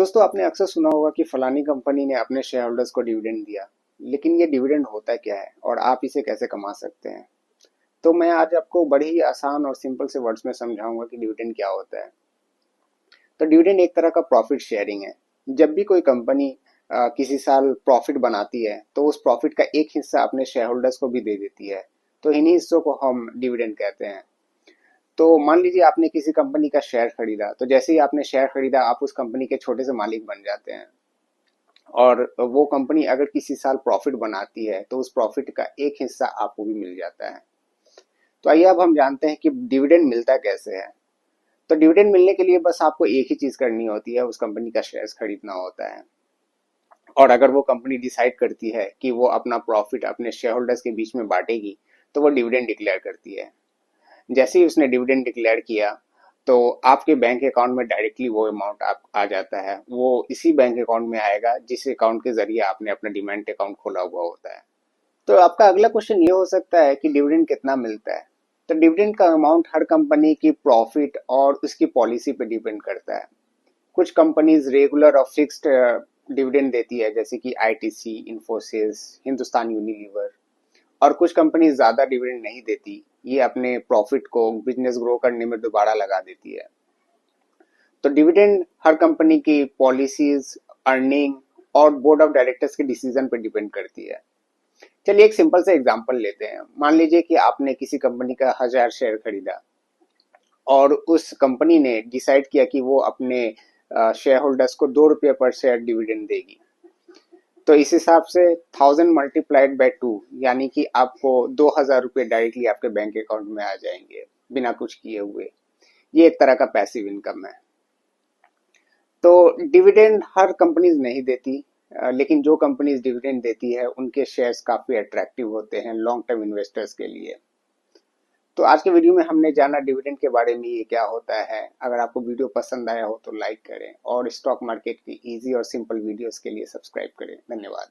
दोस्तों आपने अक्सर सुना होगा कि फलानी कंपनी ने अपने शेयर होल्डर्स को डिविडेंड दिया। लेकिन ये डिविडेंड होता क्या है और आप इसे कैसे कमा सकते हैं? तो मैं आज आपको बड़े ही आसान और सिंपल से वर्ड्स में समझाऊंगा कि डिविडेंड क्या होता है। तो डिविडेंड एक तरह का प्रॉफिट शेयरिंग है। जब भी कोई कंपनी किसी साल प्रॉफिट बनाती है तो उस प्रॉफिट का एक हिस्सा अपने शेयर होल्डर्स को भी दे देती है। तो इन्हीं हिस्सों को हम डिविडेंड कहते हैं। तो मान लीजिए आपने किसी कंपनी का शेयर खरीदा, तो जैसे ही आपने शेयर खरीदा आप उस कंपनी के छोटे से मालिक बन जाते हैं। और वो कंपनी अगर किसी साल प्रॉफिट बनाती है तो उस प्रॉफिट का एक हिस्सा आपको भी मिल जाता है। तो आइए अब हम जानते हैं कि डिविडेंड मिलता कैसे है। तो डिविडेंड मिलने के लिए बस आपको एक ही चीज करनी होती है, उस कंपनी का शेयर्स खरीदना होता है। और अगर वो कंपनी डिसाइड करती है कि वो अपना प्रॉफिट अपने शेयर होल्डर्स के बीच में बांटेगी तो वो डिविडेंड डिक्लेयर करती है। जैसे ही उसने डिविडेंड डिक्लेयर किया तो आपके बैंक अकाउंट में डायरेक्टली वो अमाउंट आप आ जाता है। वो इसी बैंक अकाउंट में आएगा जिस अकाउंट के जरिए आपने अपना डिमैट अकाउंट खोला हुआ होता है। तो आपका अगला क्वेश्चन ये हो सकता है कि डिविडेंड कितना मिलता है। तो डिविडेंड का अमाउंट हर कंपनी की प्रॉफिट और उसकी पॉलिसी पे डिपेंड करता है। कुछ कंपनीज रेगुलर और फिक्स्ड डिविडेंड देती है, जैसे कि आईटीसी, इंफोसिस, हिंदुस्तान यूनिलीवर। और कुछ कंपनी ज्यादा डिविडेंड नहीं देती, ये अपने प्रॉफिट को बिजनेस ग्रो करने में दोबारा लगा देती है। तो डिविडेंड हर कंपनी की पॉलिसीज, अर्निंग और बोर्ड ऑफ डायरेक्टर्स के डिसीजन पर डिपेंड करती है। चलिए एक सिंपल सा एग्जांपल लेते हैं। मान लीजिए कि आपने किसी कंपनी का 1000 शेयर खरीदा और उस कंपनी ने डिसाइड किया कि वो अपने शेयर होल्डर्स को 2 रुपये पर शेयर डिविडेंड देगी। तो इस हिसाब से 1000 × 2 यानी कि आपको 2000 रुपये डायरेक्टली आपके बैंक अकाउंट में आ जाएंगे बिना कुछ किए हुए। ये एक तरह का पैसिव इनकम है। तो डिविडेंड हर कंपनीज नहीं देती, लेकिन जो कंपनीज डिविडेंड देती है उनके शेयर्स काफी अट्रैक्टिव होते हैं लॉन्ग टर्म इन्वेस्टर्स के लिए। तो आज के वीडियो में हमने जाना डिविडेंड के बारे में, ये क्या होता है। अगर आपको वीडियो पसंद आया हो तो लाइक करें और स्टॉक मार्केट की इजी और सिंपल वीडियोस के लिए सब्सक्राइब करें। धन्यवाद।